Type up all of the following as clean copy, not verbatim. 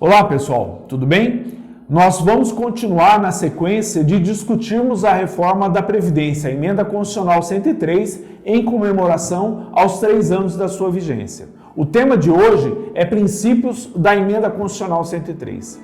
Olá pessoal, tudo bem? Nós vamos continuar na sequência de discutirmos a reforma da Previdência, a Emenda Constitucional 103, em comemoração aos 3 anos da sua vigência. O tema de hoje é princípios da Emenda Constitucional 103.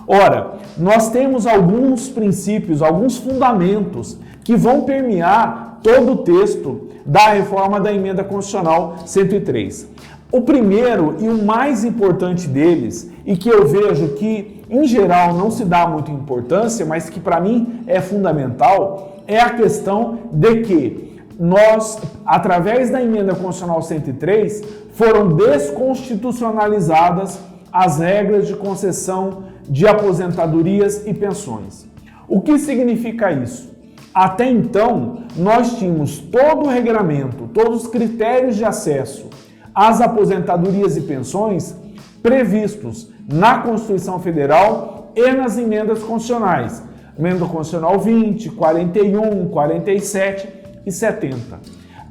Ora, nós temos alguns princípios, alguns fundamentos que vão permear todo o texto da reforma da Emenda Constitucional 103. O primeiro e o mais importante deles, e que eu vejo que em geral não se dá muita importância, mas que para mim é fundamental, é a questão de que nós, através da Emenda Constitucional 103, foram desconstitucionalizadas as regras de concessão de aposentadorias e pensões. O que significa isso? Até então, nós tínhamos todo o regramento, todos os critérios de acesso às aposentadorias e pensões previstos na Constituição Federal e nas emendas constitucionais. Emenda Constitucional 20, 41, 47 e 70.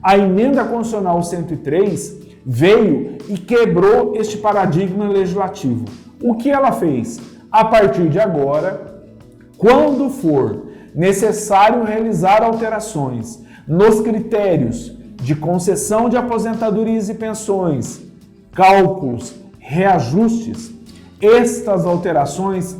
A Emenda Constitucional 103 veio e quebrou este paradigma legislativo. O que ela fez? A partir de agora, quando for necessário realizar alterações nos critérios de concessão de aposentadorias e pensões, cálculos, reajustes, estas alterações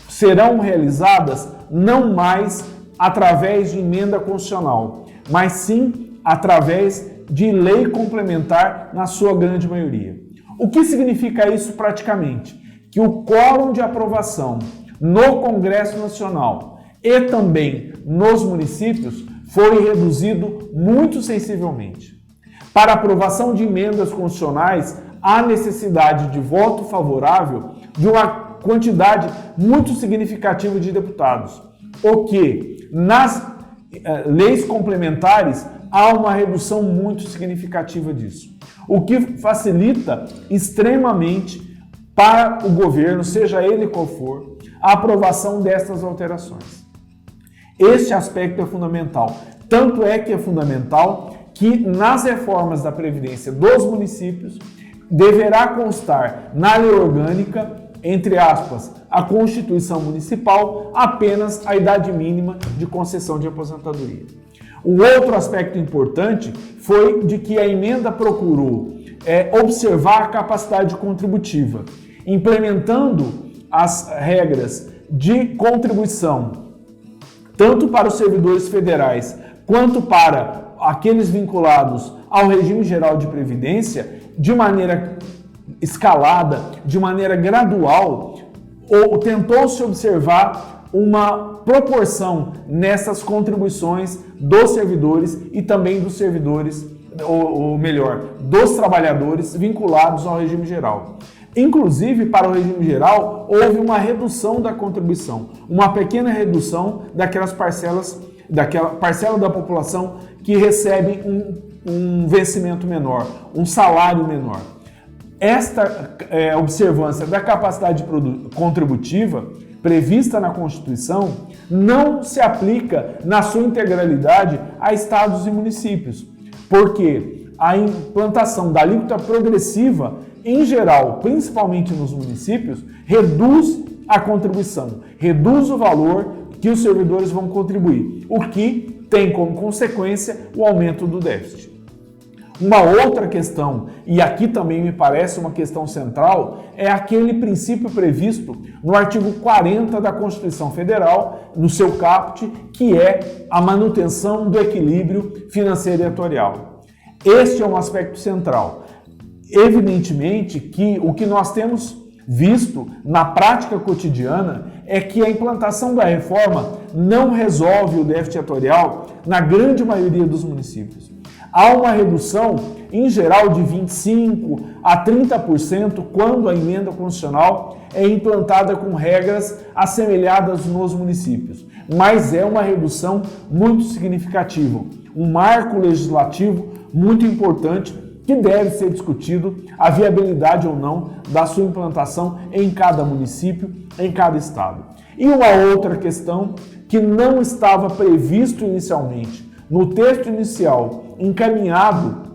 serão realizadas não mais através de emenda constitucional, mas sim através de lei complementar na sua grande maioria. O que significa isso praticamente? Que o quórum de aprovação no Congresso Nacional e também nos municípios foi reduzido muito sensivelmente. Para aprovação de emendas constitucionais, há necessidade de voto favorável de uma quantidade muito significativa de deputados, o que nas leis complementares há uma redução muito significativa disso, o que facilita extremamente para o governo, seja ele qual for, a aprovação destas alterações. Este aspecto é fundamental. Tanto é que é fundamental que nas reformas da Previdência dos municípios deverá constar na lei orgânica, entre aspas, a Constituição Municipal, apenas a idade mínima de concessão de aposentadoria. Um outro aspecto importante foi de que a emenda procurou observar a capacidade contributiva, implementando as regras de contribuição tanto para os servidores federais quanto para aqueles vinculados ao regime geral de previdência de maneira escalada, de maneira gradual, ou tentou-se observar uma proporção nessas contribuições dos servidores e também dos servidores, ou melhor, dos trabalhadores vinculados ao regime geral. Inclusive, para o regime geral, houve uma redução da contribuição, uma pequena redução daquela parcela da população que recebe um vencimento menor, um salário menor. Esta observância da capacidade contributiva prevista na Constituição não se aplica na sua integralidade a estados e municípios, porque a implantação da alíquota progressiva em geral, principalmente nos municípios, reduz a contribuição, reduz o valor que os servidores vão contribuir, o que tem como consequência o aumento do déficit. Uma outra questão, e aqui também me parece uma questão central, é aquele princípio previsto no artigo 40 da Constituição Federal, no seu caput, que é a manutenção do equilíbrio financeiro e atuarial. Este é um aspecto central. Evidentemente que o que nós temos visto na prática cotidiana é que a implantação da reforma não resolve o déficit atuarial na grande maioria dos municípios. Há uma redução, em geral, de 25% a 30% quando a emenda constitucional é implantada com regras assemelhadas nos municípios. Mas é uma redução muito significativa, um marco legislativo muito importante que deve ser discutido a viabilidade ou não da sua implantação em cada município, em cada estado. E uma outra questão que não estava previsto inicialmente no texto inicial encaminhado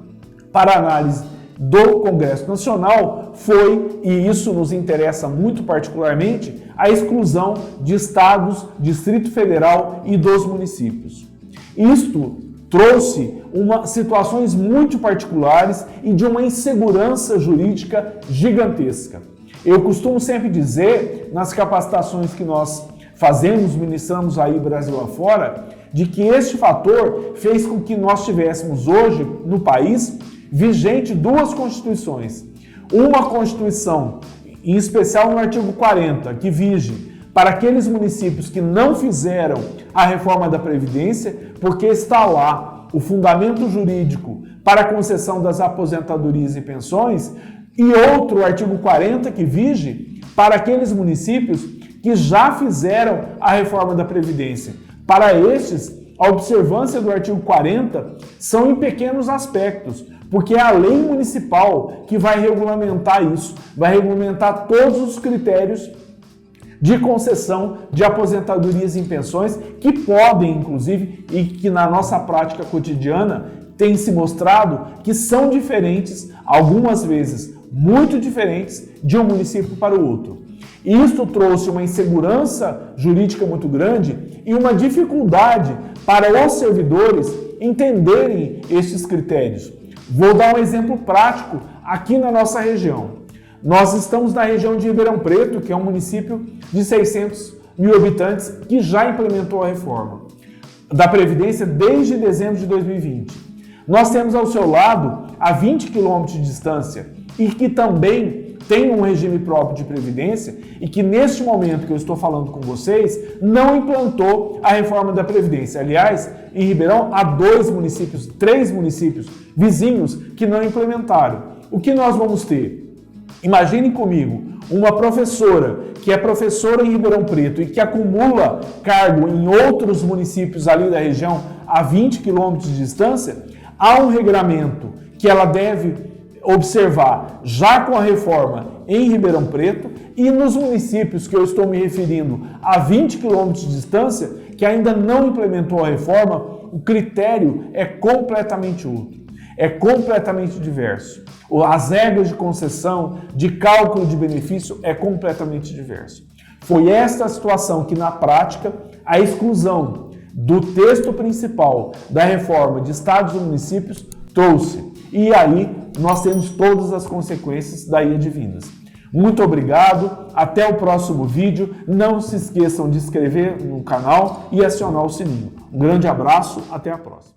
para análise do Congresso Nacional foi, e isso nos interessa muito particularmente, a exclusão de estados, Distrito Federal e dos municípios. Isto trouxe situações muito particulares e de uma insegurança jurídica gigantesca. Eu costumo sempre dizer, nas capacitações que nós fazemos, ministramos aí Brasil afora, de que este fator fez com que nós tivéssemos hoje no país vigente duas constituições. Uma constituição, em especial no artigo 40, que vige para aqueles municípios que não fizeram a reforma da Previdência, porque está lá o fundamento jurídico para a concessão das aposentadorias e pensões, e outro artigo 40 que vige para aqueles municípios que já fizeram a reforma da Previdência. Para estes, a observância do artigo 40 são em pequenos aspectos, porque é a lei municipal que vai regulamentar isso, vai regulamentar todos os critérios de concessão de aposentadorias e pensões que podem, inclusive, e que na nossa prática cotidiana tem se mostrado que são diferentes, algumas vezes muito diferentes, de um município para o outro. Isto trouxe uma insegurança jurídica muito grande e uma dificuldade para os servidores entenderem estes critérios. Vou dar um exemplo prático aqui na nossa região. Nós estamos na região de Ribeirão Preto, que é um município de 600 mil habitantes, que já implementou a reforma da Previdência desde dezembro de 2020. Nós temos ao seu lado, a 20 quilômetros de distância, e que também tem um regime próprio de Previdência, e que neste momento que eu estou falando com vocês, não implantou a reforma da Previdência. Aliás, em Ribeirão há 3 municípios vizinhos que não implementaram. O que nós vamos ter? Imaginem comigo, uma professora que é professora em Ribeirão Preto e que acumula cargo em outros municípios ali da região a 20 quilômetros de distância, há um regramento que ela deve observar já com a reforma em Ribeirão Preto e nos municípios que eu estou me referindo a 20 quilômetros de distância, que ainda não implementou a reforma, o critério é completamente outro, é completamente diverso. As regras de concessão, de cálculo de benefício é completamente diverso. Foi esta a situação que, na prática, a exclusão do texto principal da reforma de estados e municípios trouxe. E aí nós temos todas as consequências daí advindas. Muito obrigado, até o próximo vídeo. Não se esqueçam de se inscrever no canal e acionar o sininho. Um grande abraço, até a próxima.